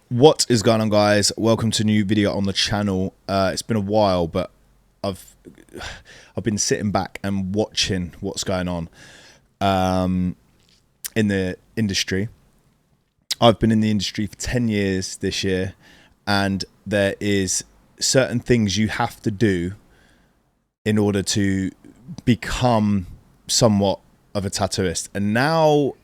What is going on, guys? Welcome to a new video on the channel. It's been a while, but I've been sitting back and watching what's going on in the industry. I've been in the industry for 10 years this year, and there is certain things you have to do in order to become somewhat of a tattooist. And now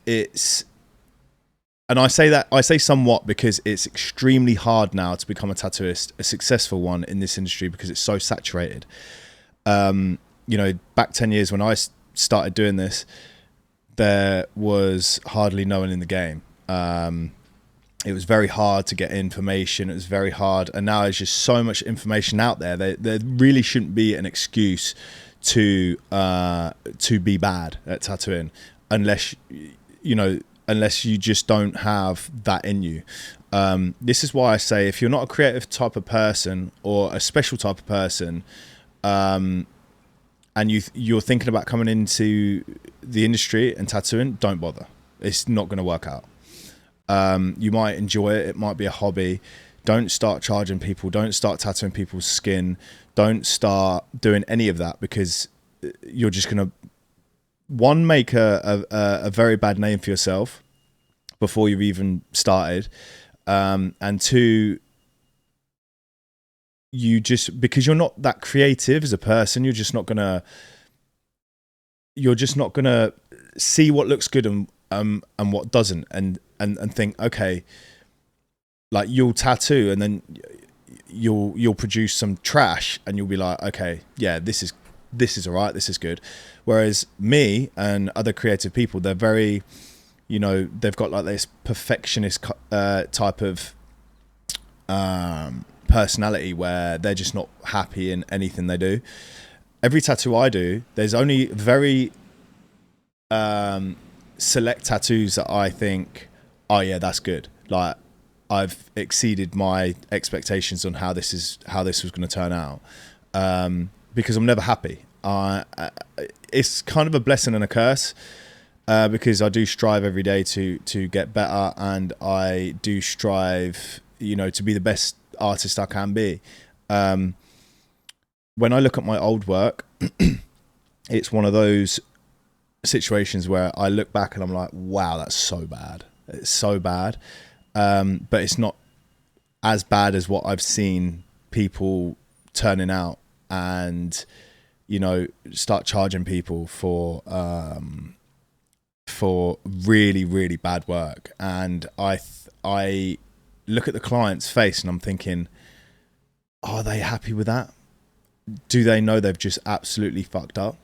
and I say somewhat because it's extremely hard now to become a tattooist, a successful one in this industry, because it's so saturated. Back 10 years when I started doing this, there was hardly no one in the game. It was very hard to get information. It was very hard. And now there's just so much information out there. There really shouldn't be an excuse to be bad at tattooing unless you just don't have that in you. This is why I say, if you're not a creative type of person or a special type of person, and you're thinking about coming into the industry and tattooing, don't bother. It's not going to work out. You might enjoy it. It might be a hobby. Don't start charging people. Don't start tattooing people's skin. Don't start doing any of that, because you're just going to, one, make a very bad name for yourself before you've even started, and two, because you're not that creative as a person, you're just not gonna see what looks good and what doesn't, and think, okay, like, you'll tattoo and then you'll produce some trash and you'll be like, okay, yeah, this is all right, this is good. Whereas me and other creative people, they're very, they've got like this perfectionist type of personality where they're just not happy in anything they do. Every tattoo I do, there's only very select tattoos that I think, oh yeah, that's good. Like, I've exceeded my expectations on how this was going to turn out, because I'm never happy. It's kind of a blessing and a curse, because I do strive every day to get better, and I do strive, to be the best artist I can be. When I look at my old work, it's one of those situations where I look back and I'm like, wow, that's so bad. It's so bad. But it's not as bad as what I've seen people turning out and, start charging people for really, really bad work. And I look at the client's face and I'm thinking, are they happy with that? Do they know they've just absolutely fucked up?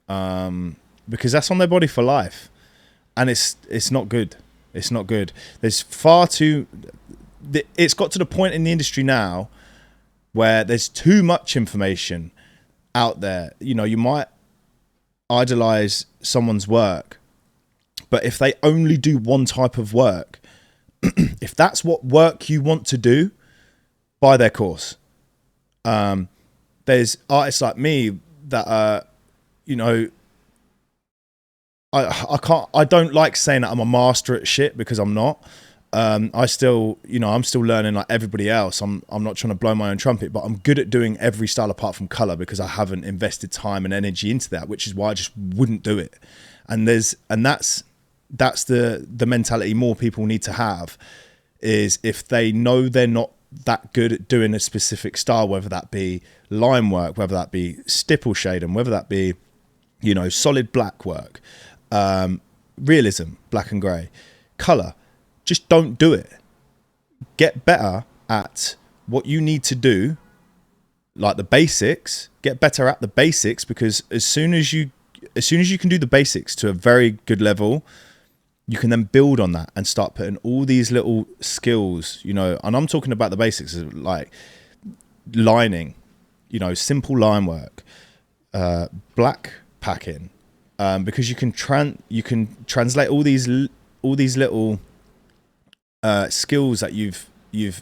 Because that's on their body for life, and it's not good. It's not good. There's far too. It's got to the point in the industry now where there's too much information out there. You might idolize someone's work, but if they only do one type of work, if that's what work you want to do, buy their course. There's artists like me that are, I don't like saying that I'm a master at shit, because I'm not. I'm still learning like everybody else. I'm not trying to blow my own trumpet, but I'm good at doing every style apart from color, because I haven't invested time and energy into that, which is why I just wouldn't do it. And that's the mentality more people need to have, is if they know they're not that good at doing a specific style, whether that be line work, whether that be stipple shading, whether that be, solid black work, realism, black and gray, color, just don't do it. Get better at what you need to do, like the basics. Get better at the basics, because as soon as you can do the basics to a very good level, you can then build on that and start putting all these little skills, and I'm talking about the basics, like lining, simple line work, black packing, because you can translate all these little skills that you've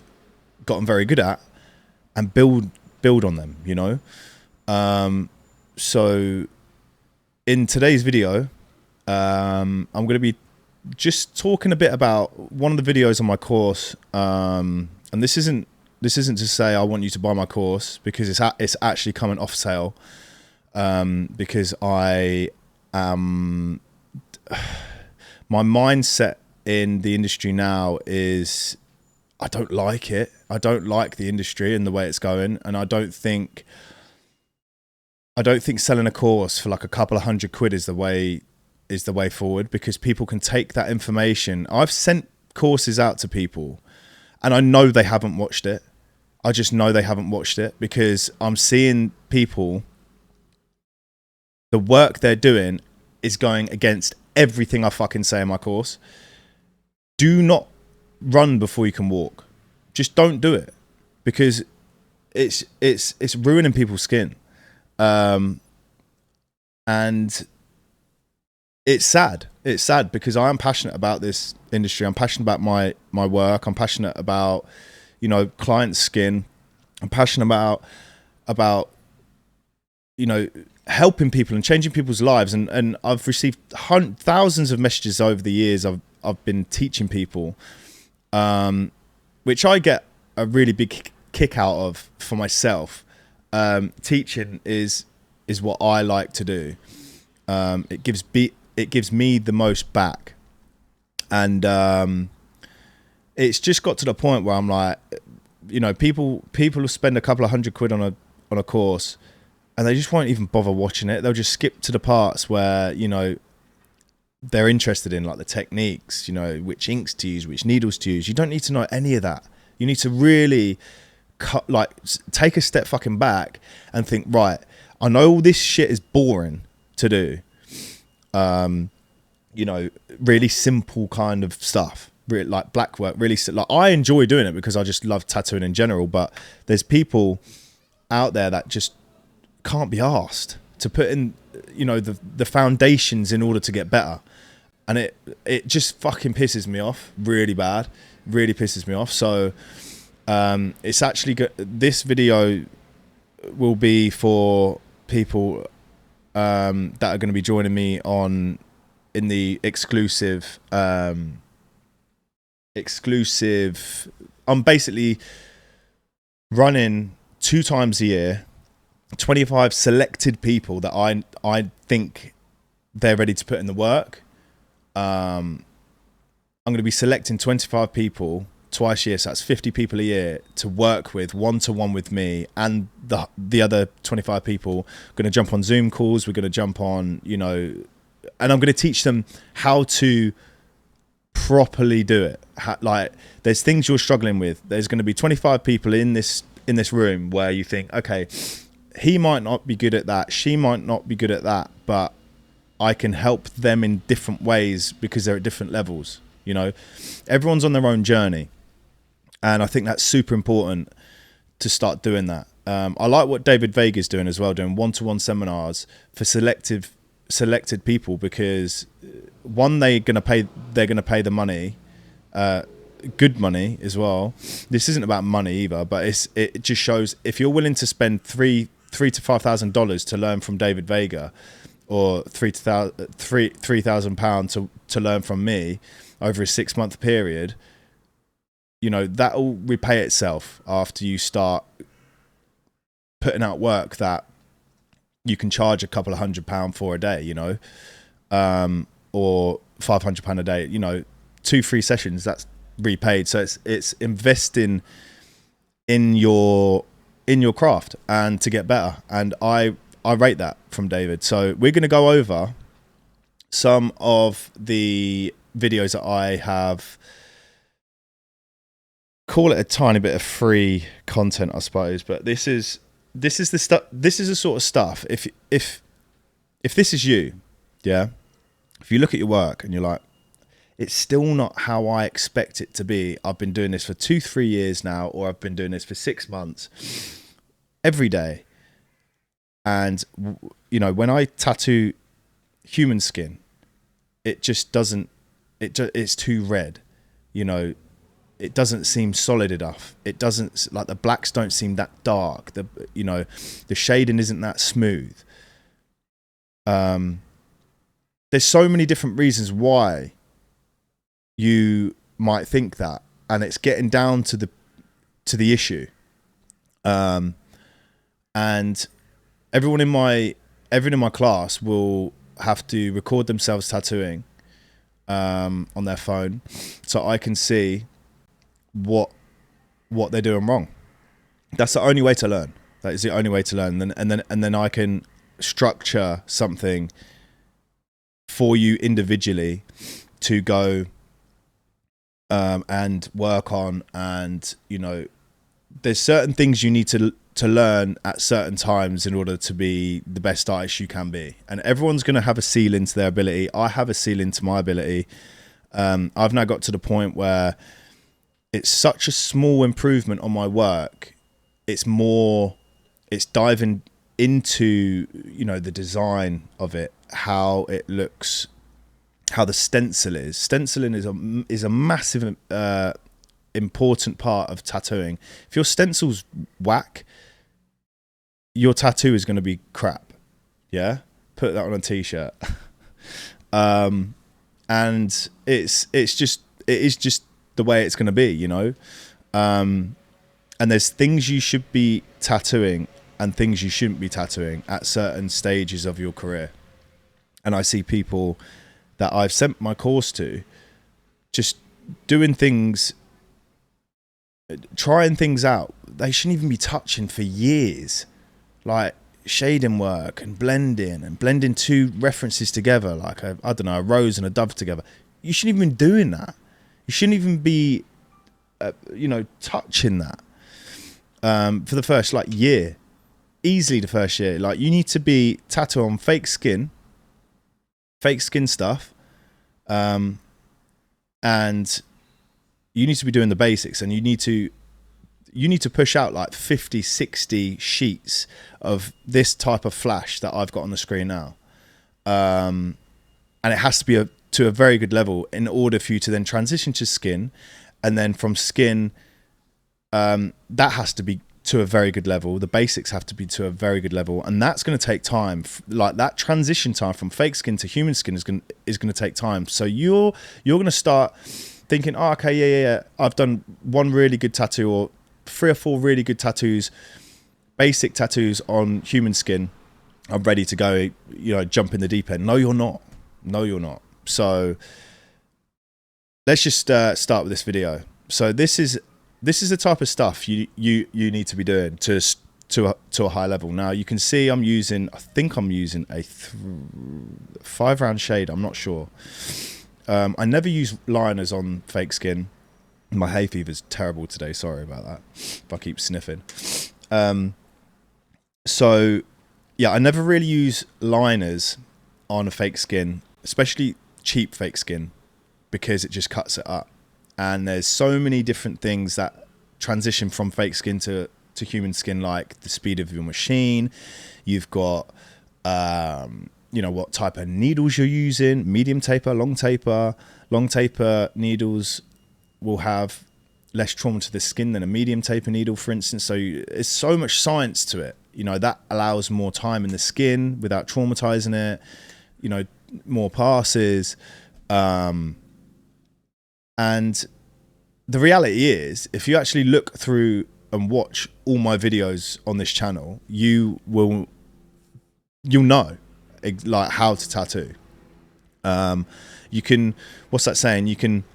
gotten very good at and build on them. So in today's video, I'm going to be just talking a bit about one of the videos on my course, and this isn't to say I want you to buy my course, because it's actually coming off sale, because I am my mindset in the industry now is I don't like it. I don't like the industry and the way it's going, and I don't think selling a course for like a couple of £100 is the way forward, because people can take that information. I've sent courses out to people and I know they haven't watched it. I just know they haven't watched it, because I'm seeing people, the work they're doing is going against everything I fucking say in my course. Do not run before you can walk. Just don't do it, because it's ruining people's skin. And it's sad. It's sad, because I am passionate about this industry. I'm passionate about my work. I'm passionate about, you know, clients' skin. I'm passionate about you know, helping people and changing people's lives. And I've received thousands of messages over the years. I've been teaching people, which I get a really big kick out of for myself. Teaching is what I like to do. It gives me the most back, and it's just got to the point where I'm like, you know, people will spend a couple of £100 on a course, and they just won't even bother watching it. They'll just skip to the parts where, you know, they're interested in, like the techniques, you know, which inks to use, which needles to use. You don't need to know any of that. You need to really take a step fucking back and think, right, I know all this shit is boring to do. You know, really simple kind of stuff, really, like black work, really, like, I enjoy doing it because I just love tattooing in general, but there's people out there that just can't be asked to put in, you know, the foundations in order to get better. And it just fucking pisses me off really bad, really pisses me off. So it's actually this video will be for people that are going to be joining me in the exclusive I'm basically running 2 times a year 25 selected people that I think they're ready to put in the work. I'm going to be selecting 25 people twice a year, so that's 50 people a year to work with one-to-one with me, and the other 25 people are going to jump on Zoom calls. We're going to jump on, you know, and I'm going to teach them how to properly do it. Like, there's things you're struggling with. There's going to be 25 people in this room where you think, okay, he might not be good at that, she might not be good at that, but I can help them in different ways because they're at different levels. You know, everyone's on their own journey, and I think that's super important to start doing that. I like what David Vega's doing as well, doing one-to-one seminars for selected people, because one, they're going to pay the money, good money as well. This isn't about money either, but it just shows, if you're willing to spend $3,000 to $5,000 to learn from David Vega, or £3,000 to learn from me over a 6-month period, you know, that will repay itself after you start putting out work that you can charge a couple of £100 for a day, you know, or £500 a day, you know, 2 free sessions, that's repaid. So it's investing in your craft and to get better. And I rate that from David. So we're going to go over some of the videos that I have, call it a tiny bit of free content, I suppose, but this is the stuff, this is the sort of stuff, if this is you, yeah, if you look at your work and you're like, it's still not how I expect it to be, I've been doing this for 2-3 years now, or I've been doing this for 6 months every day, and you know, when I tattoo human skin, it just doesn't, it's too red, you know, it doesn't seem solid enough. It doesn't, like, the blacks don't seem that dark. You know, the shading isn't that smooth. There's so many different reasons why you might think that, and it's getting down to the issue. And everyone in my class will have to record themselves tattooing on their phone, so I can see what they're doing wrong. That's the only way to learn. That is the only way to learn. And then I can structure something for you individually to go and work on. And there's certain things you need to learn at certain times in order to be the best artist you can be. And everyone's going to have a ceiling to their ability. I have a ceiling to my ability. I've now got to the point where it's such a small improvement on my work. It's diving into, the design of it, how it looks, how the stencil is. Stenciling is a massive, important part of tattooing. If your stencil's whack, your tattoo is going to be crap. Yeah, put that on a t-shirt. And it is just the way it's going to be, and there's things you should be tattooing and things you shouldn't be tattooing at certain stages of your career. And I see people that I've sent my course to just doing things, trying things out they shouldn't even be touching for years, like shading work and blending two references together, like a rose and a dove together. You shouldn't even be doing that. You shouldn't even be touching that for the first year. Easily the first year. Like, you need to be tattooed on fake skin stuff, and you need to be doing the basics, and you need to push out like 50, 60 sheets of this type of flash that I've got on the screen now. And it has to be to a very good level in order for you to then transition to skin. And then from skin, that has to be to a very good level. The basics have to be to a very good level. And that's going to take time. Like, that transition time from fake skin to human skin is going to take time. So you're going to start thinking, oh, okay, yeah, I've done one really good tattoo, or 3 or 4 really good tattoos, basic tattoos on human skin. I'm ready to go, jump in the deep end. No, you're not. So let's just start with this video. So this is the type of stuff you need to be doing to a high level. Now you can see I think I'm using a 5-round shade. I'm not sure. I never use liners on fake skin. My hay fever's terrible today. Sorry about that if I keep sniffing. So yeah, I never really use liners on a fake skin, especially cheap fake skin, because it just cuts it up. And there's so many different things that transition from fake skin to human skin, like the speed of your machine. You've got, what type of needles you're using, medium taper, long taper. Long taper needles will have less trauma to the skin than a medium taper needle, for instance. So it's so much science to it. That allows more time in the skin without traumatizing it, more passes. And the reality is, if you actually look through and watch all my videos on this channel, you'll know like how to tattoo. You can, what's that saying? You can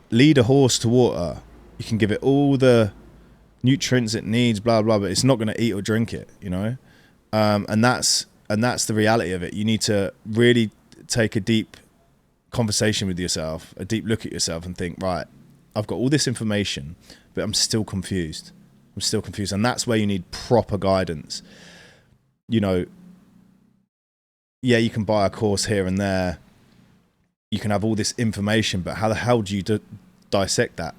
lead a horse to water. You can give it all the nutrients it needs, blah blah, but it's not going to eat or drink it, and that's the reality of it. You need to really take a deep conversation with yourself, a deep look at yourself, and think, right, I've got all this information, but I'm still confused. And that's where you need proper guidance. Yeah, you can buy a course here and there. You can have all this information, but how the hell do you dissect that?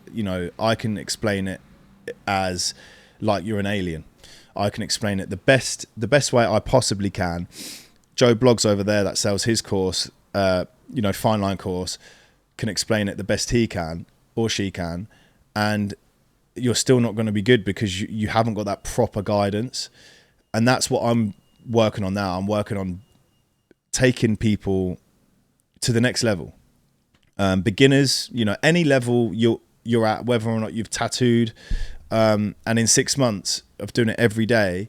I can explain it as like you're an alien. I can explain it the best way I possibly can. Joe Bloggs over there that sells his course, fine line course, can explain it the best he can or she can, and you're still not going to be good because you haven't got that proper guidance. And that's what I'm working on now. I'm working on taking people to the next level. Beginners, you know, any level you're at, whether or not you've tattooed, and in 6 months of doing it every day,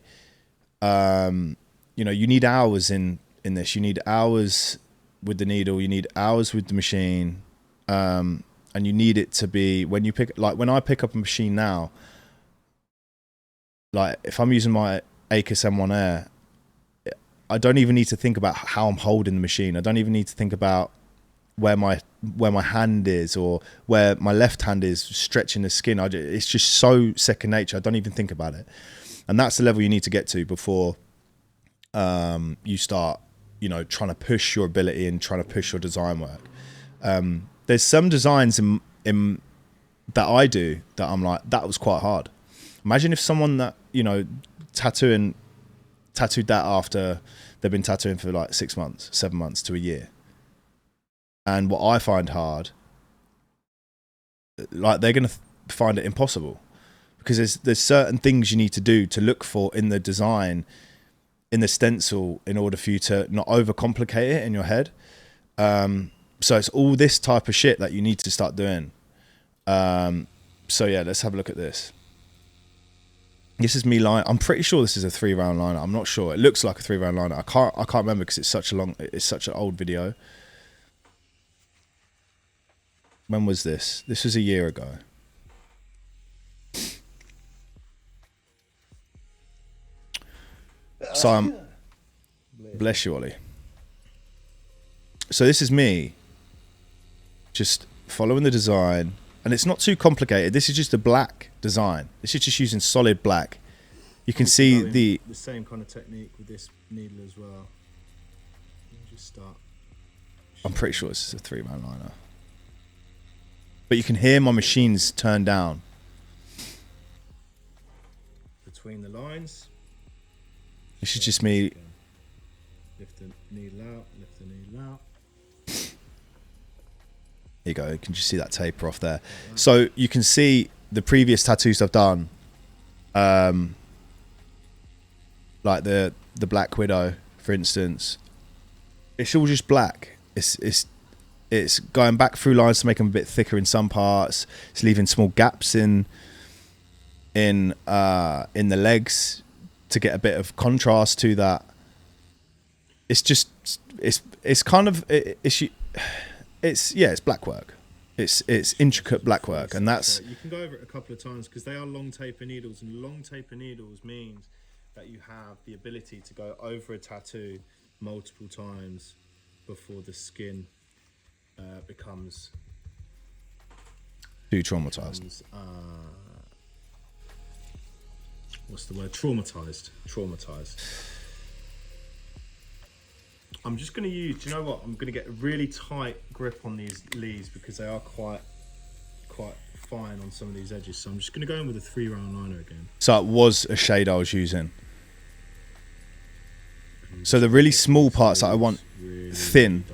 you know, you need hours in this. You need hours with the needle, you need hours with the machine, and you need it to be, when you pick, like when I pick up a machine now, like if I'm using my Acus M1 Air, I don't even need to think about how I'm holding the machine. I don't even need to think about where my hand is or where my left hand is stretching the skin. It's just so second nature. I don't even think about it. And that's the level you need to get to before you start, you know, trying to push your ability and trying to push your design work. There's some designs in that I do that I'm like, that was quite hard. Imagine if someone that, you know, tattooed that after they've been tattooing for like 6 months, 7 months to a year. And what I find hard, like they're going to find it impossible, because there's certain things you need to do to look for in the design, in the stencil, in order for you to not overcomplicate it in your head. So it's all this type of shit that you need to start doing. So yeah, let's have a look at this. This is me line. I'm pretty sure this is a 3-round liner. I'm not sure. It looks like a 3-round liner. I can't remember because it's such an old video. When was this? This was a year ago. So bless you, Ollie. So this is me just following the design, and it's not too complicated. This is just a black design. This is just using solid black. You can see the same kind of technique with this needle as well. Just start. I'm pretty sure this is a 3-round liner. But you can hear my machines turn down. Between the lines. This is just me. Lift the needle out, lift the needle out. There you go, you can just see that taper off there. So you can see the previous tattoos I've done, like the Black Widow, for instance. It's all just black. It's going back through lines to make them a bit thicker in some parts. It's leaving small gaps in the legs to get a bit of contrast to that. It's just it's kind of it's black work. It's intricate black work, and that's, you can go over it a couple of times because they are long taper needles, and long taper needles means that you have the ability to go over a tattoo multiple times before the skin becomes too traumatized. What's the word? Traumatized. I'm just going to use, do you know what? I'm going to get a really tight grip on these leads because they are quite fine on some of these edges. So I'm just going to go in with a 3-round liner again. So it was a shade I was using. So the really small parts that I want really thin,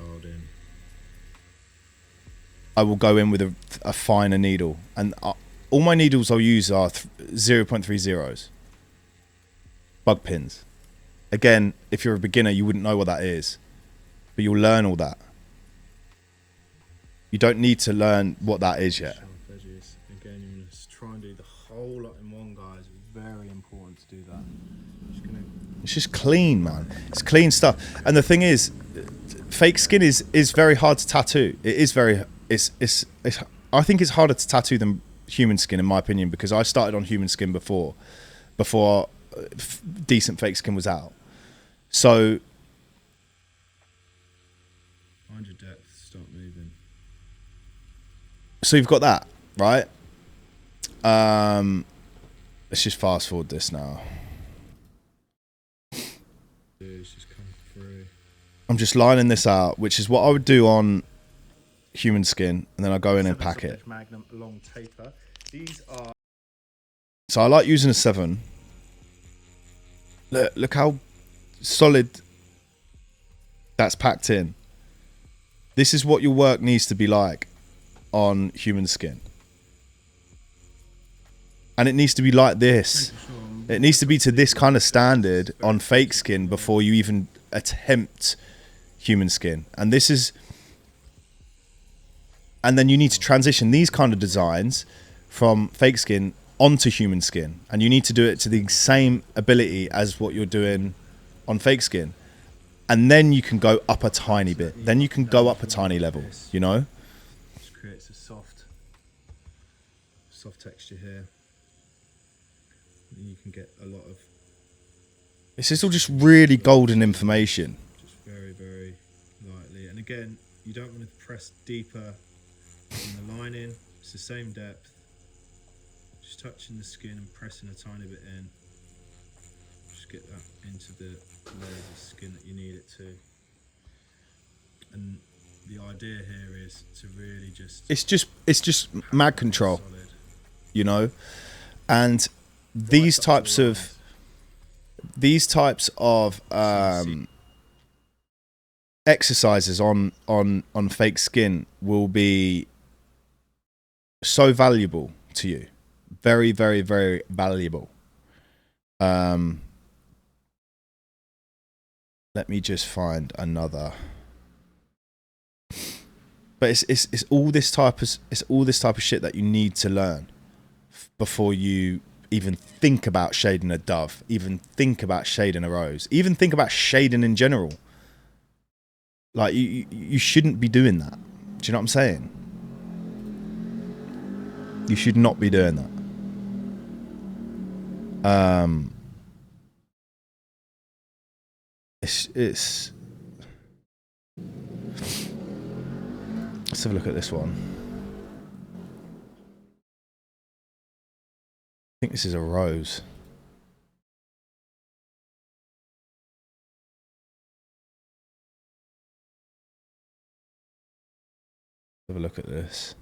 I will go in with a finer needle. And all my needles I'll use are 0.30s. Bug pins. Again, if you're a beginner, you wouldn't know what that is, but you'll learn all that. You don't need to learn what that is yet. Again, you want to try and do the whole lot in one, guys. Very important to do that. It's just clean, man. It's clean stuff. And the thing is, fake skin is very hard to tattoo. It is very. I think it's harder to tattoo than human skin, in my opinion, because I started on human skin before decent fake skin was out. So find your depth, start moving. So you've got that, right? Let's just fast forward this now. It's just come through. I'm just lining this out, which is what I would do on human skin, and then I go in and pack it. Magnum long taper. These are. So I like using a 7. Look how solid that's packed in. This is what your work needs to be like on human skin. And it needs to be like this. It needs to be to this kind of standard on fake skin before you even attempt human skin. And this is And then you need to transition these kind of designs from fake skin onto human skin, and you need to do it to the same ability as what you're doing on fake skin, and then you can go up a tiny bit. Then you can go up a tiny level, you know. Just creates a soft texture here. And you can get a lot of. This is all just really golden information. Just very, very lightly, and again, you don't want to press deeper in the lining. It's the same depth. Just touching the skin and pressing a tiny bit in. Just get that into the layers of skin that you need it to. And the idea here is to really just... It's just mag control, solid. You know? And these types of exercises on fake skin will be so valuable to you. Very, very, very valuable. Let me just find another. But it's all this type of shit that you need to learn before you even think about shading a dove, even think about shading a rose, even think about shading in general. Like you shouldn't be doing that. Do you know what I'm saying? You should not be doing that. It's let's have a look at this one. I think this is a rose. Have a look at this.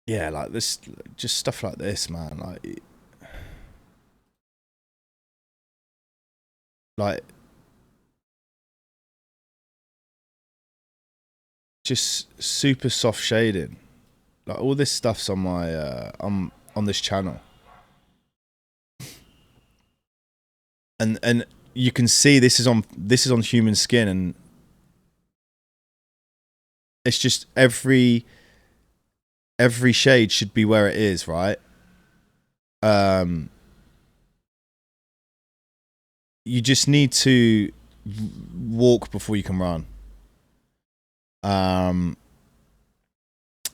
Yeah, like this, just stuff like this, man. Like just super soft shading. Like all this stuff's on my on this channel, and you can see this is on human skin, and it's just every shade should be where it is, right? You just need to walk before you can run. And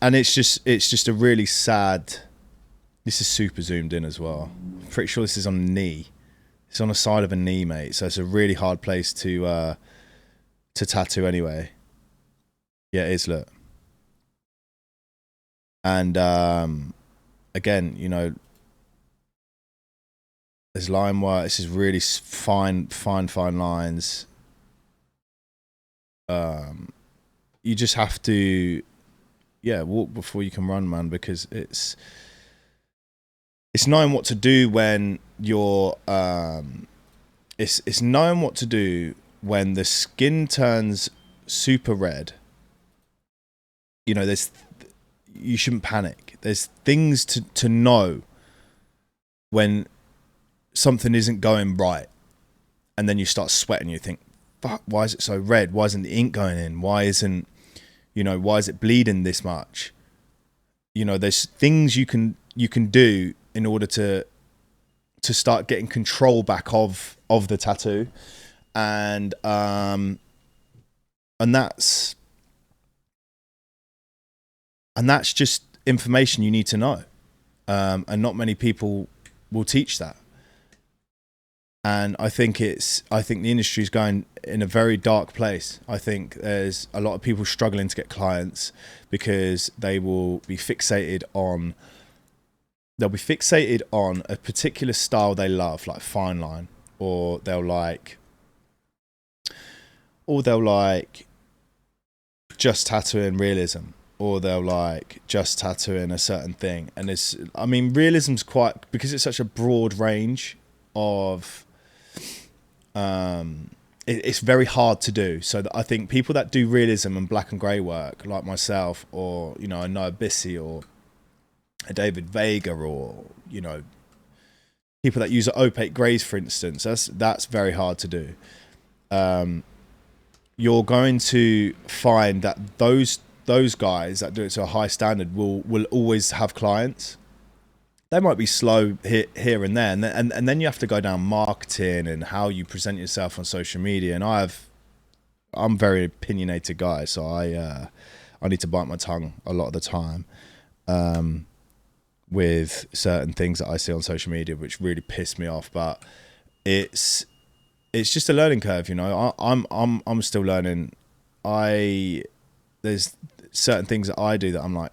it's just a really sad. This is super zoomed in as well. I'm pretty sure this is on a knee. It's on the side of a knee, mate. So it's a really hard place to tattoo anyway. Yeah, it is. Look. And again, you know, there's line work. This is really fine lines. You just have to, yeah, walk before you can run, man, because it's knowing what to do when you're it's knowing what to do when the skin turns super red. You know, you shouldn't panic. There's things to know when something isn't going right, and then you start sweating. You think, fuck, why is it so red? Why isn't the ink going in? Why is it bleeding this much? You know, there's things you can do in order to start getting control back of the tattoo, and that's just information you need to know, and not many people will teach that. And I think the industry is going in a very dark place. I think there's a lot of people struggling to get clients because they will be fixated on a particular style they love, like fine line, or they'll like just tattooing realism, or they'll like just tattooing a certain thing. And realism's quite, because it's such a broad range of it's very hard to do. So I think people that do realism and black and grey work, like myself, or you know, a Noah Bissey or a David Vega, or you know, people that use opaque greys, for instance, that's very hard to do. you're going to find that those guys that do it to a high standard will always have clients. They might be slow here and there, and then you have to go down marketing and how you present yourself on social media. And I'm a very opinionated guy, so I need to bite my tongue a lot of the time with certain things that I see on social media, which really piss me off. But it's just a learning curve, you know. I'm still learning. There's certain things that I do that I'm like,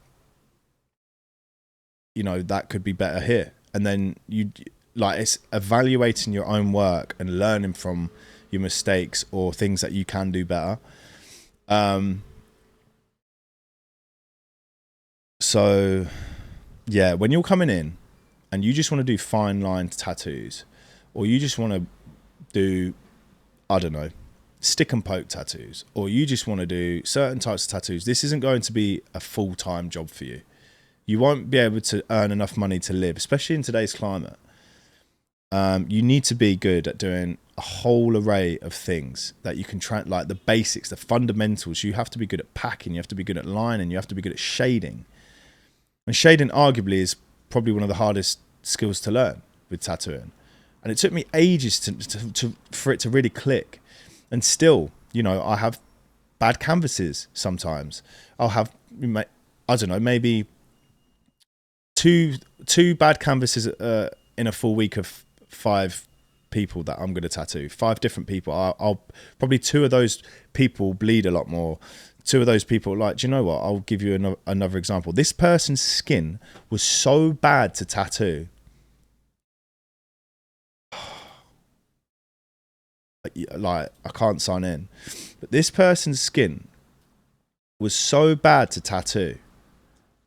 you know, that could be better here. And then it's evaluating your own work and learning from your mistakes or things that you can do better. So yeah, when you're coming in and you just want to do fine line tattoos, or you just want to do, I don't know, stick and poke tattoos, or you just want to do certain types of tattoos, this isn't going to be a full-time job for you. You won't be able to earn enough money to live, especially in today's climate. You need to be good at doing a whole array of things that you can try, like the basics, the fundamentals. You have to be good at packing, you have to be good at lining, you have to be good at shading. And shading arguably is probably one of the hardest skills to learn with tattooing. And it took me ages for it to really click. And still, you know, I have bad canvases sometimes. I'll have, I don't know, maybe two bad canvases in a full week of 5 people that I'm going to tattoo. 5 different people. I'll probably 2 of those people bleed a lot more. 2 of those people, like, do you know what? I'll give you another example. This person's skin was so bad to tattoo. Like, I can't sign in. But this person's skin was so bad to tattoo.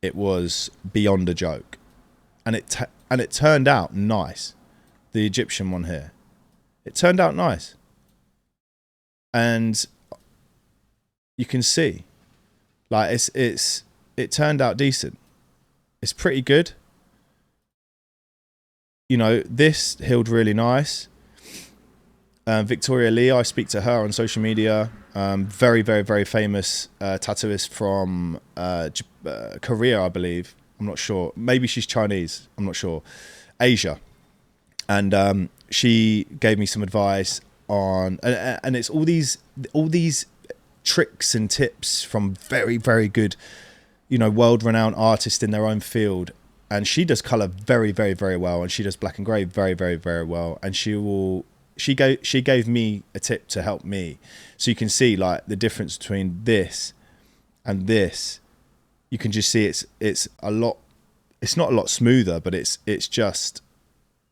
It was beyond a joke. And it turned out nice. The Egyptian one here. It turned out nice. And you can see, like, it turned out decent. It's pretty good. You know, this healed really nice. Victoria Lee, I speak to her on social media. Very, very, very famous tattooist from Korea, I believe. I'm not sure. Maybe she's Chinese. I'm not sure. Asia. And she gave me some advice on, and it's all these tricks and tips from very, very good, you know, world-renowned artists in their own field. And she does color very, very, very well, and she does black and gray very, very, very well. And she gave me a tip to help me, so you can see, like, the difference between this and this. You can just see it's a lot. It's not a lot smoother, but it's just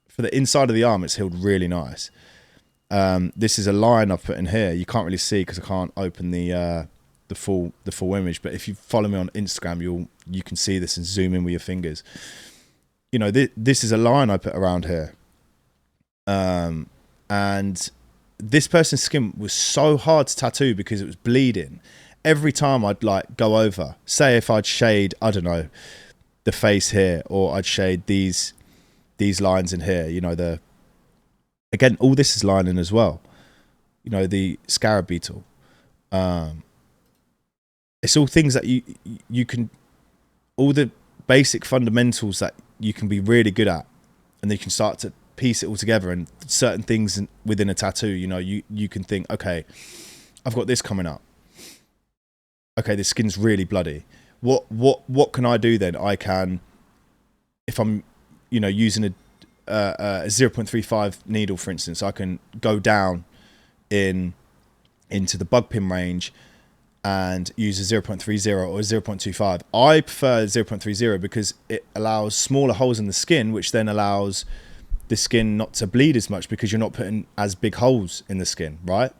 for the inside of the arm. It's healed really nice. This is a line I've put in here. You can't really see because I can't open the full image. But if you follow me on Instagram, you can see this and zoom in with your fingers. You know, this is a line I put around here. And this person's skin was so hard to tattoo because it was bleeding. Every time I'd, like, go over, say if I'd shade, I don't know, the face here, or I'd shade these lines in here, you know, again, all this is lining as well. You know, the scarab beetle. It's all things that you can, all the basic fundamentals that you can be really good at, and then you can start to piece it all together. And certain things within a tattoo, you know, you can think, okay, I've got this coming up. Okay, the skin's really bloody. What can I do then? I can, if I'm, you know, using a 0.35 needle, for instance, I can go down into the bug pin range and use a 0.30 or a 0.25. I prefer 0.30 because it allows smaller holes in the skin, which then allows the skin not to bleed as much because you're not putting as big holes in the skin, right?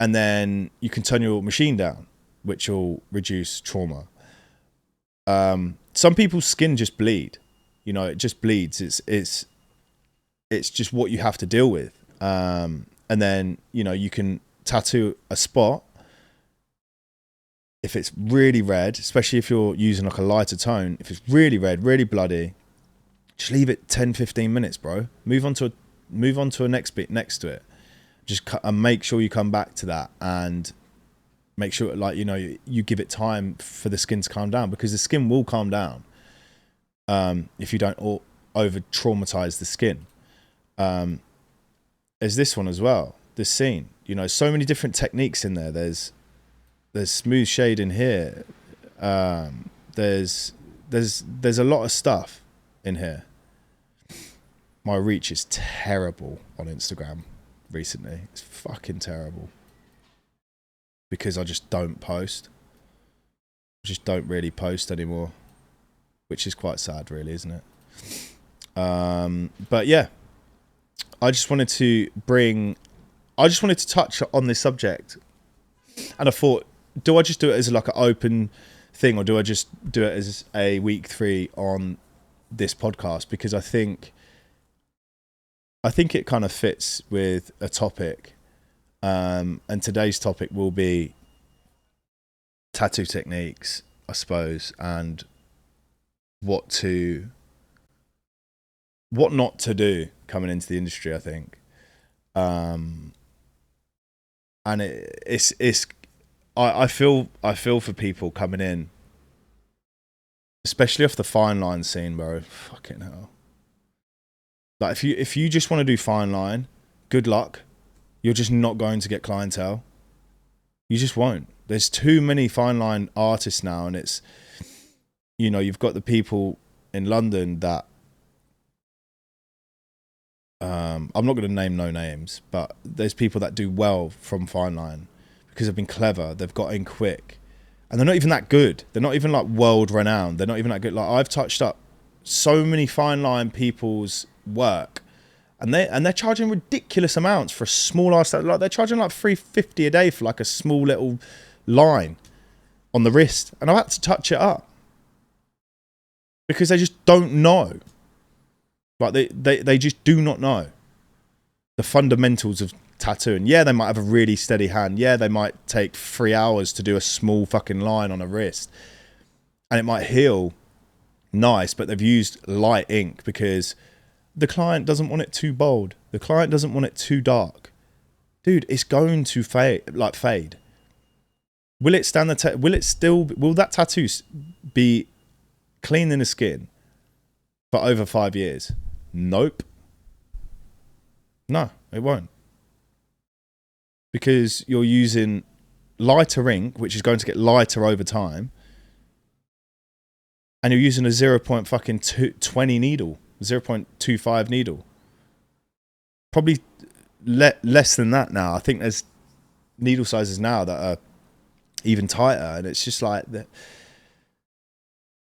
And then you can turn your machine down, which will reduce trauma. Some people's skin just bleed. You know, it just bleeds. It's just what you have to deal with. And then, you know, you can tattoo a spot. If it's really red, especially if you're using like a lighter tone, if it's really red, really bloody, just leave it 10, 15 minutes, bro. Move on to a next bit next to it. and make sure you come back to that, and make sure, like, you know, you give it time for the skin to calm down, because the skin will calm down if you don't over traumatize the skin. There's this one as well, this scene, you know, so many different techniques in there. There's smooth shade in here. There's a lot of stuff in here. My reach is terrible on Instagram recently. It's fucking terrible, because I just don't post. I just don't really post anymore, which is quite sad, really, isn't it? But yeah, I just wanted to touch on this subject, and I thought, do I just do it as like an open thing, or do I just do it as a week 3 on this podcast? Because I think it kind of fits with a topic, and today's topic will be tattoo techniques, I suppose, and what not to do coming into the industry, I think. And I feel for people coming in, especially off the fine line scene, bro. Fucking hell. Like, if you just want to do fine line, good luck. You're just not going to get clientele. You just won't. There's too many fine line artists now, and it's, you know, you've got the people in London that I'm not going to name no names, but there's people that do well from fine line because they've been clever, they've got in quick, and they're not even that good. They're not even like world renowned. They're not even that good. Like, I've touched up so many fine line people's work, and they're charging ridiculous amounts for a small ass. Like, they're charging like $350 a day for like a small little line on the wrist, and I've had to touch it up because they just don't know. Like, they just do not know the fundamentals of tattooing. Yeah, they might have a really steady hand. Yeah, they might take 3 hours to do a small fucking line on a wrist, and it might heal nice, but they've used light ink because the client doesn't want it too bold. The client doesn't want it too dark. Dude, it's going to fade. Will it stand will that tattoo be clean in the skin for over 5 years? Nope. No, it won't. Because you're using lighter ink, which is going to get lighter over time, and you're using a 0.20 needle, 0.25 needle. Probably less than that now. I think there's needle sizes now that are even tighter, and it's just like that.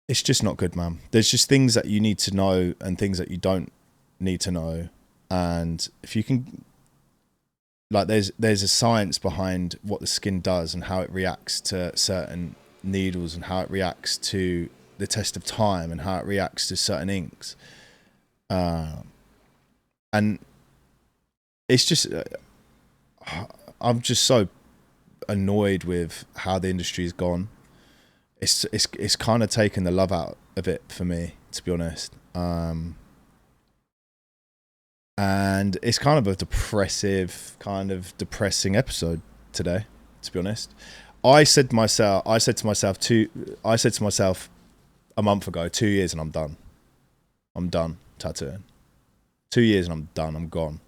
It's just not good, man. There's just things that you need to know and things that you don't need to know. And if you can, like, there's a science behind what the skin does and how it reacts to certain needles and how it reacts to the test of time and how it reacts to certain inks. And it's just, I'm just so annoyed with how the industry's gone. It's kind of taken the love out of it for me, to be honest. And it's kind of a depressing episode today, to be honest. I said to myself a month ago, 2 years and I'm done. I'm done tattooing. 2 years and I'm done. I'm gone.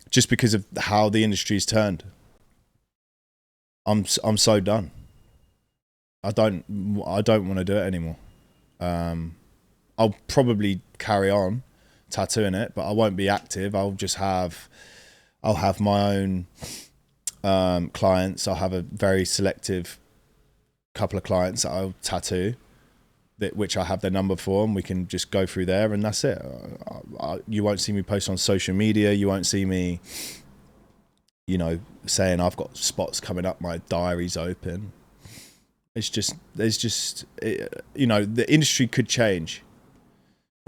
Just because of how the industry's turned. I'm so done. I don't want to do it anymore. I'll probably carry on tattooing it, but I won't be active. I'll have my own clients. I'll have a very selective couple of clients that I'll tattoo, which I have their number for, and we can just go through there, and that's it. You won't see me post on social media. You won't see me, you know, saying I've got spots coming up, my diary's open. You know, the industry could change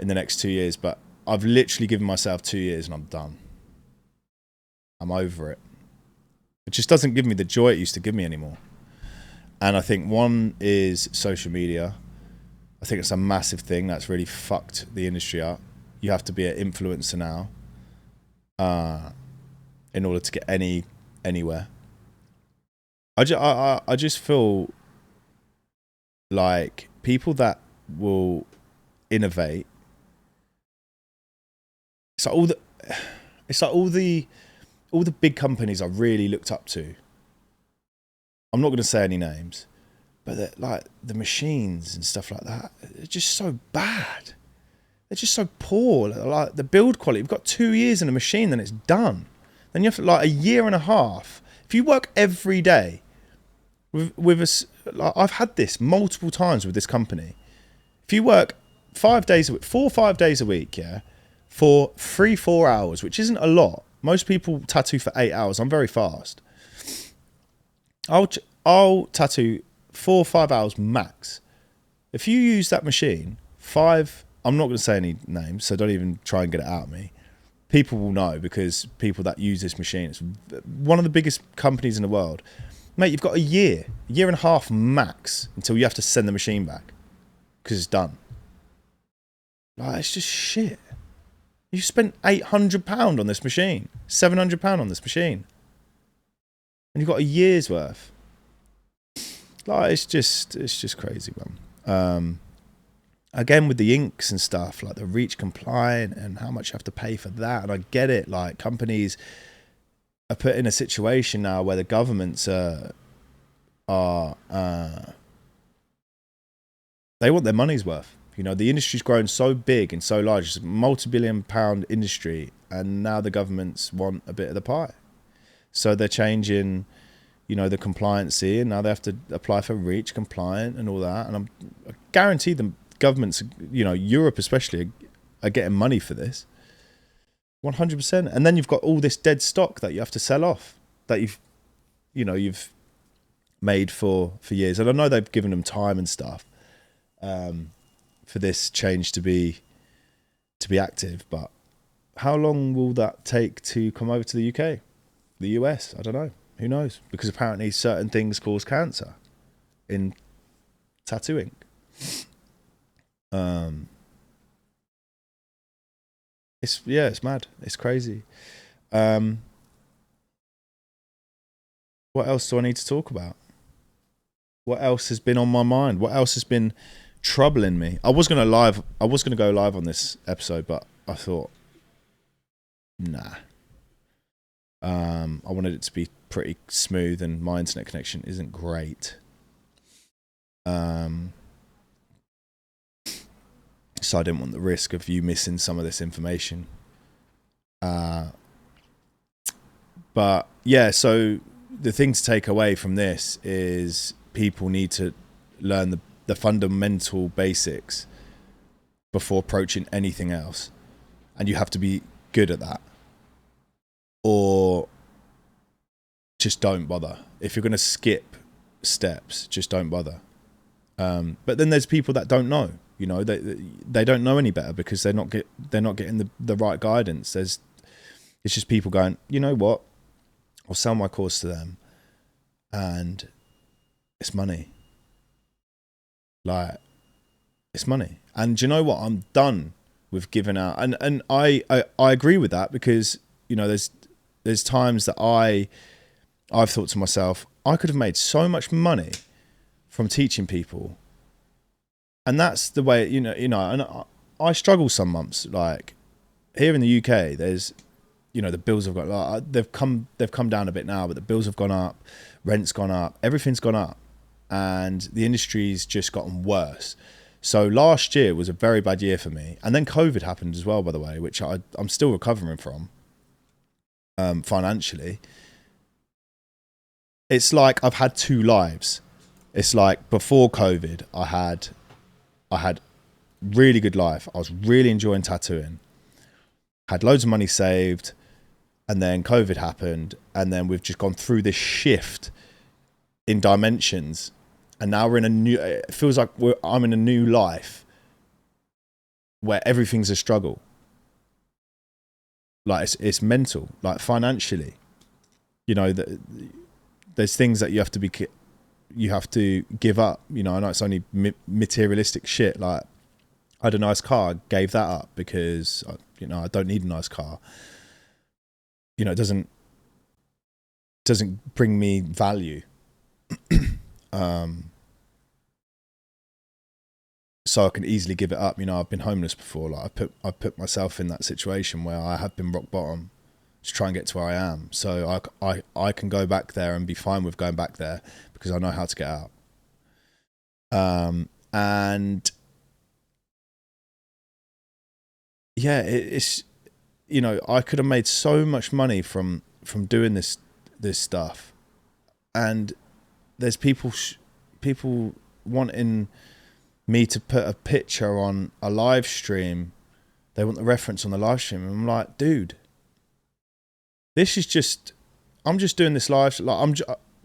in the next 2 years, but I've literally given myself 2 years and I'm done. I'm over it. It just doesn't give me the joy it used to give me anymore. And I think one is social media. I think it's a massive thing that's really fucked the industry up. you have to be an influencer now in order to get anywhere. I just feel like people that will innovate, it's like all the big companies I really looked up to. I'm not going to say any names, but like the machines and stuff like that, they're just so bad. They're just so poor. Like the build quality, we've got 2 years in a machine, then it's done. Then you have to like a year and a half. If you work every day with us, like I've had this multiple times with this company. If you work 5 days a week, 4 or 5 days a week, yeah, for 3-4 hours, which isn't a lot. Most people tattoo for 8 hours. I'm very fast. I'll tattoo 4 or 5 hours max. If you use that machine, I'm not going to say any names, so don't even try and get it out of me. People will know, because people that use this machine, it's one of the biggest companies in the world. Mate, you've got a year and a half max until you have to send the machine back because it's done. Like, it's just shit. You spent £800 on this machine, £700 on this machine, and you've got a year's worth. Like, it's just crazy, man. Again, with the inks and stuff, like the REACH compliant and how much you have to pay for that. And I get it. Like, companies are put in a situation now where the governments are they want their money's worth. You know, the industry's grown so big and so large. It's a multi-billion-pound industry, and now the governments want a bit of the pie. So they're changing, you know, the compliancy, and now they have to apply for REACH compliant and all that. And I guarantee them, governments, you know, Europe especially, are getting money for this. 100%. And then you've got all this dead stock that you have to sell off, that you've made for years. And I know they've given them time and stuff for this change to be active, but how long will that take to come over to the UK, the US? I don't know. Who knows? Because apparently certain things cause cancer in tattooing. It's mad. It's crazy. What else do I need to talk about? What else has been on my mind? What else has been troubling me? I was gonna go live on this episode, but I thought, nah. I wanted it to be pretty smooth, and my internet connection isn't great. So I didn't want the risk of you missing some of this information. But yeah, so the thing to take away from this is people need to learn the fundamental basics before approaching anything else. And you have to be good at that. Or just don't bother. If you're going to skip steps, just don't bother. But then there's people that don't know. You know, they don't know any better because they're not getting the right guidance. It's just people going, you know what? I'll sell my course to them, and it's money. Like, it's money. And do you know what? I'm done with giving out. And I agree with that, because, you know, there's times that I've thought to myself, I could have made so much money from teaching people. And that's the way, you know, and I struggle some months. Like, here in the UK, there's, you know, the bills have got, like, they've come down a bit now, but the bills have gone up, rent's gone up, everything's gone up, and the industry's just gotten worse. So last year was a very bad year for me. And then COVID happened as well, by the way, which I'm still recovering from, financially. It's like I've had two lives. It's like before COVID, I had really good life. I was really enjoying tattooing. Had loads of money saved, and then COVID happened, and then we've just gone through this shift in dimensions, and now we're in a new. It feels like I'm in a new life where everything's a struggle. Like, it's mental. Like, financially, you know, there's things that you have to give up. You know, I know it's only materialistic shit. Like, I had a nice car, I gave that up because I don't need a nice car. It doesn't bring me value. So I can easily give it up. I've been homeless before. Like I put myself in that situation where I have been rock bottom to try and get to where I am. So I can go back there and be fine with going back there because I know how to get out. And yeah, it's I could have made so much money from doing this stuff, and there's people wanting me to put a picture on a live stream. They want the reference on the live stream, and I'm like, dude, this is just, I'm just doing this live. Like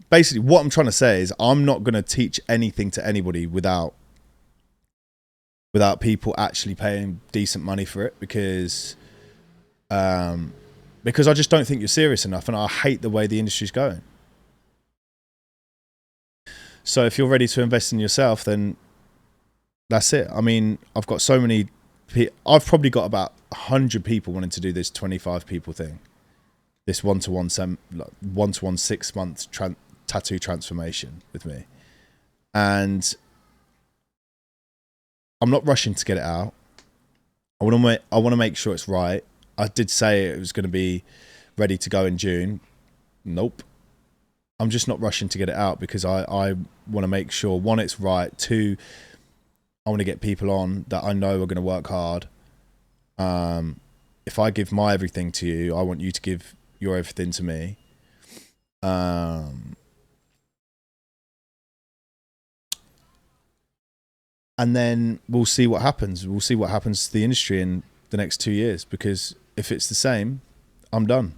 basically what I'm trying to say is I'm not going to teach anything to anybody without people actually paying decent money for it, because I just don't think you're serious enough, and I hate the way the industry's going. So if you're ready to invest in yourself, then that's it. I mean, I've got so many. I've probably got about 100 people wanting to do this 25 people thing, this one-to-one 6-month tattoo transformation with me, and I'm not rushing to get it out. I want to make sure it's right. I did say it was going to be ready to go in June. Nope. I'm just not rushing to get it out because I want to make sure, one, it's right. Two, I want to get people on that I know are going to work hard. If I give my everything to you, I want you to give your everything to me. And then we'll see what happens. We'll see what happens to the industry in the next 2 years, because if it's the same, I'm done.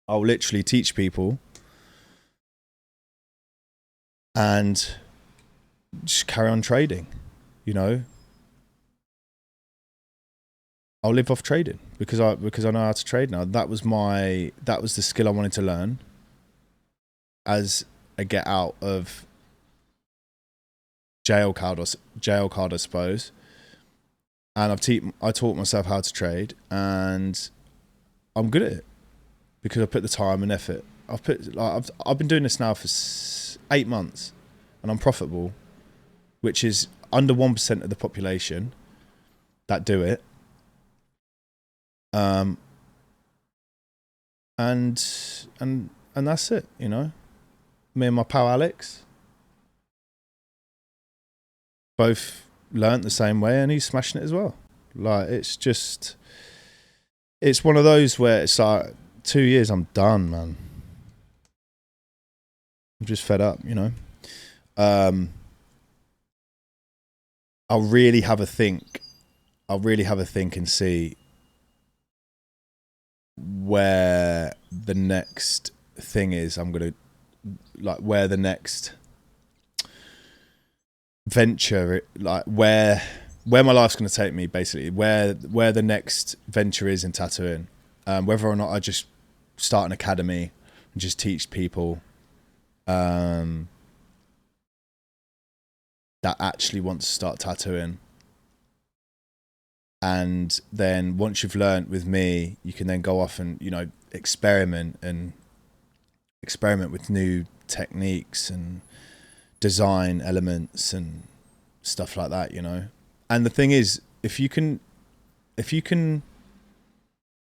I'll literally teach people and just carry on trading, I'll live off trading because I know how to trade now. That was the skill I wanted to learn as a get out of jail card, I suppose. And I taught myself how to trade, and I'm good at it because I put the time and effort. I've been doing this now for 8 months, and I'm profitable, which is under 1% of the population that do it. And that's it, Me and my pal Alex both learnt the same way, and he's smashing it as well. Like, it's one of those where it's like 2 years, I'm done, man. I'm just fed up, I'll really have a think and see where the next thing is. Where the next venture, where my life's going to take me, basically, where the next venture is in tattooing. Whether or not I just start an academy and just teach people that actually want to start tattooing, and then once you've learnt with me, you can then go off and experiment with new techniques and design elements and stuff like that, And the thing is, if you can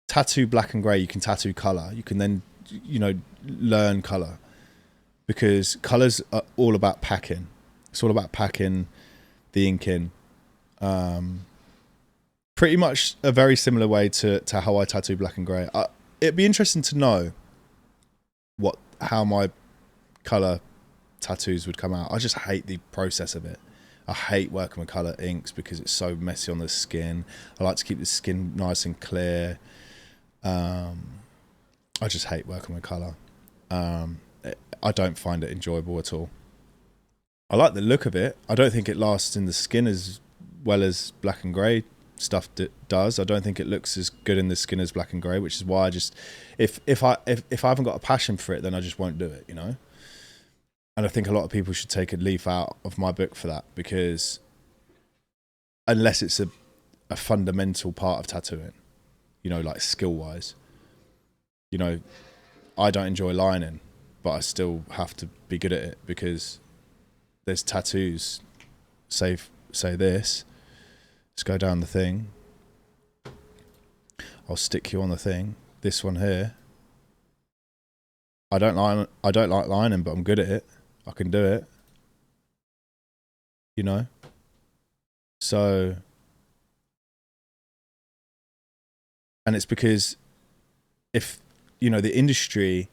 tattoo black and grey, you can tattoo colour. You can then learn colour, because colours are all about packing. It's all about packing the ink in. Pretty much a very similar way to how I tattoo black and grey. It'd be interesting to know how my colour tattoos would come out. I just hate the process of it. I hate working with colour inks because it's so messy on the skin. I like to keep the skin nice and clear. I just hate working with colour. I don't find it enjoyable at all. I like the look of it. I don't think it lasts in the skin as well as black and grey stuff does. I don't think it looks as good in the skin as black and grey, which is why I just, if I haven't got a passion for it, then I just won't do it, And I think a lot of people should take a leaf out of my book for that, because unless it's a fundamental part of tattooing, you know, like skill wise. You know, I don't enjoy lining, but I still have to be good at it because there's tattoos. Say this. Let's go down the thing. I'll stick you on the thing. This one here. I don't like lining, but I'm good at it. I can do it. You know? So, and it's because if, you know, the industry,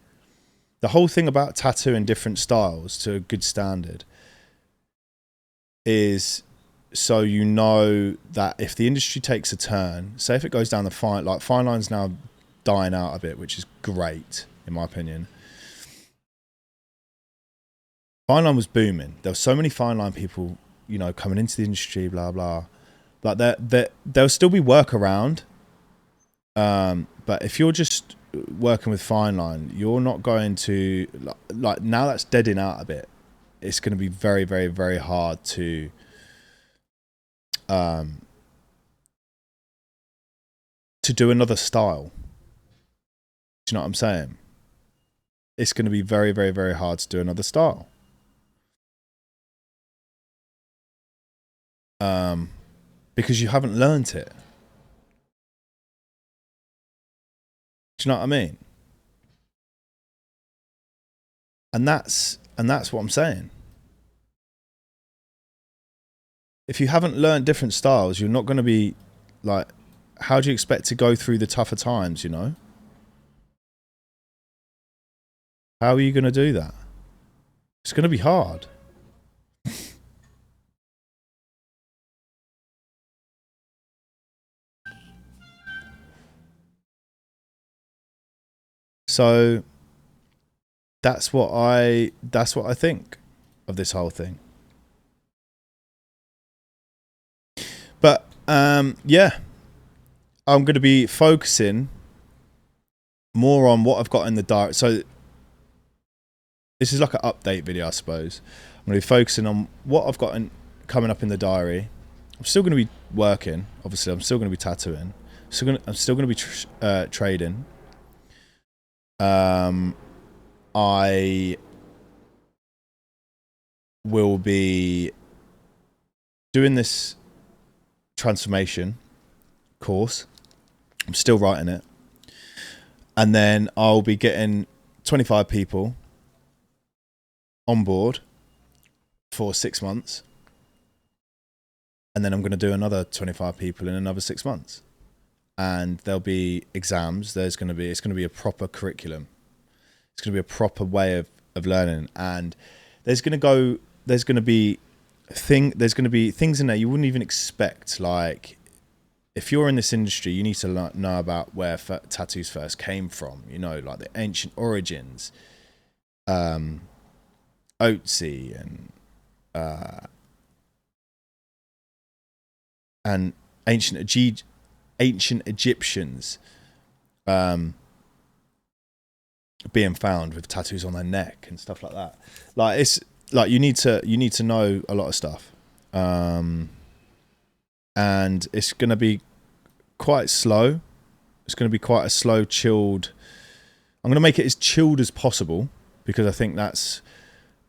the whole thing about tattooing different styles to a good standard is so you know that if the industry takes a turn, say if it goes down the fine line's now dying out a bit, which is great in my opinion. Fine line was booming. There were so many fine line people, you know, coming into the industry, blah blah. Like there'll still be work around, but if you're just working with fine line, you're not going to like now that's deading out a bit. It's going to be very, very, very hard to do another style. Do you know what I'm saying? It's going to be very, very, very hard to do another style. Because you haven't learnt it. Do you know what I mean? And that's what I'm saying. If you haven't learned different styles, you're not going to be like, how do you expect to go through the tougher times, you know? How are you going to do that? It's going to be hard. So that's what I think of this whole thing. But yeah, I'm going to be focusing more on what I've got in the diary. So this is like an update video, I suppose. I'm going to be focusing on what I've got coming up in the diary. I'm still going to be working. Obviously, I'm still going to be tattooing. I'm still going to be trading. I will be doing this transformation course. I'm still writing it. And then I'll be getting 25 people on board for 6 months. And then I'm going to do another 25 people in another 6 months. And there'll be exams. It's going to be a proper curriculum. It's going to be a proper way of learning. And there's going to be things in there you wouldn't even expect. Like, if you're in this industry, you need to know about where tattoos first came from. You know, like the ancient origins, Otzi and ancient Egyptians being found with tattoos on their neck and stuff like that. Like, it's like you need to know a lot of stuff, and it's going to be quite slow. It's going to be quite a slow, chilled. I'm going to make it as chilled as possible because I think that's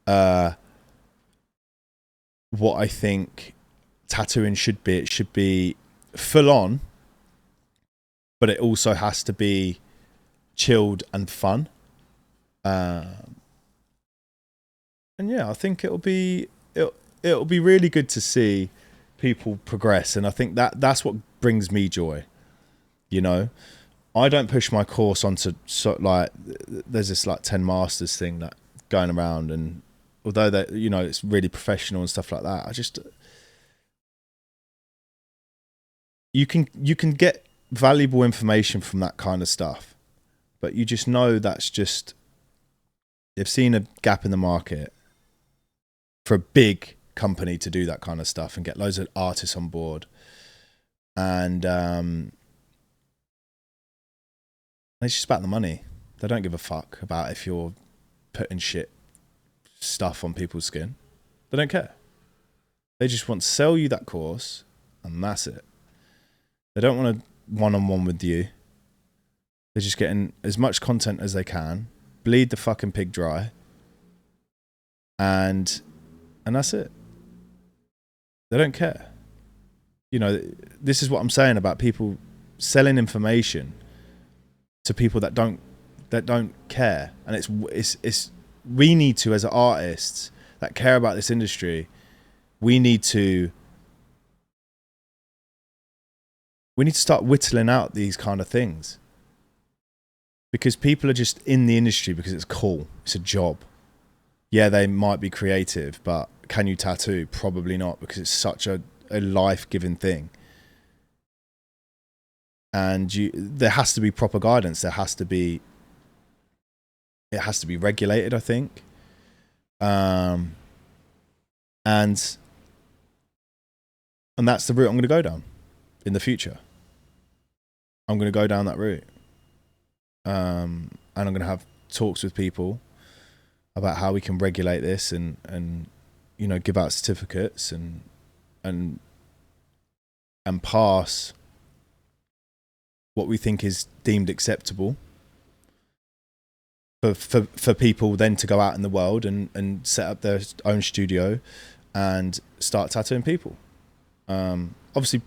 what I think tattooing should be. It should be full on, but it also has to be chilled and fun. And yeah, I think it'll be really good to see people progress, and I think that's what brings me joy. You know, I don't push my course onto like there's this like 10 masters thing that going around, and although that, you know, it's really professional and stuff like that, I just you can get valuable information from that kind of stuff, but you just know that's just they've seen a gap in the market for a big company to do that kind of stuff and get loads of artists on board. And it's just about the money. They don't give a fuck about if you're putting shit stuff on people's skin. They don't care. They just want to sell you that course and that's it. They don't want a one-on-one with you. They're just getting as much content as they can, bleed the fucking pig dry, and that's it. They don't care. You know, this is what I'm saying about people selling information to people that don't care. And it's we need to, as artists that care about this industry, we need to start whittling out these kind of things, because people are just in the industry because it's cool. It's a job. Yeah, they might be creative, but can you tattoo? Probably not, because it's such a life-giving thing. And there has to be proper guidance. It has to be regulated, I think. And that's the route I'm going to go down in the future. I'm going to go down that route. And I'm going to have talks with people about how we can regulate this and you know, give out certificates and pass what we think is deemed acceptable for people then to go out in the world and set up their own studio and start tattooing people. Obviously,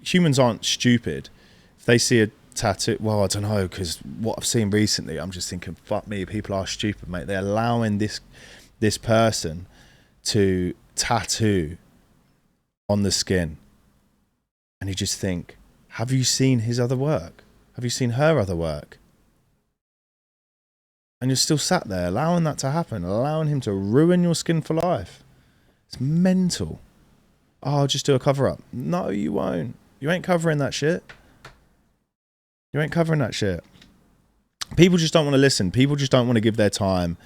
humans aren't stupid. If they see a tattoo, well, I don't know, because what I've seen recently, I'm just thinking, fuck me, people are stupid, mate. They're allowing this person to tattoo on the skin, and you just think, have you seen his other work? Have you seen her other work? And you're still sat there allowing that to happen, allowing him to ruin your skin for life. It's mental. Oh, I'll just do a cover up. No, you won't. You ain't covering that shit. You ain't covering that shit. People just don't want to listen. People just don't want to give their time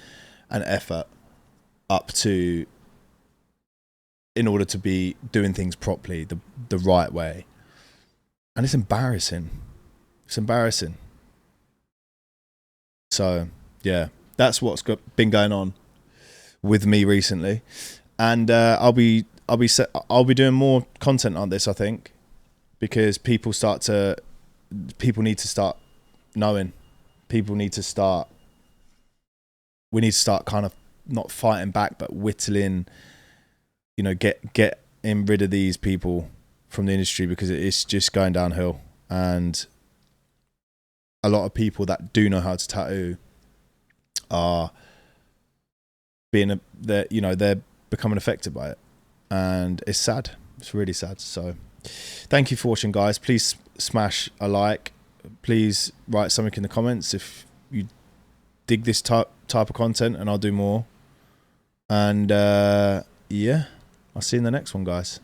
and effort up to, in order to be doing things properly, the right way. And it's embarrassing. It's embarrassing. So, yeah, that's what's been going on with me recently. And I'll be doing more content on this, I think, because people need to start knowing. People need to start. We need to start kind of not fighting back, but whittling. You know, getting rid of these people from the industry, because it's just going downhill. And a lot of people that do know how to tattoo are they're becoming affected by it, and it's sad. It's really sad. So thank you for watching, guys. Please smash a like. Please write something in the comments if you dig this type of content, and I'll do more. And yeah, I'll see you in the next one, guys.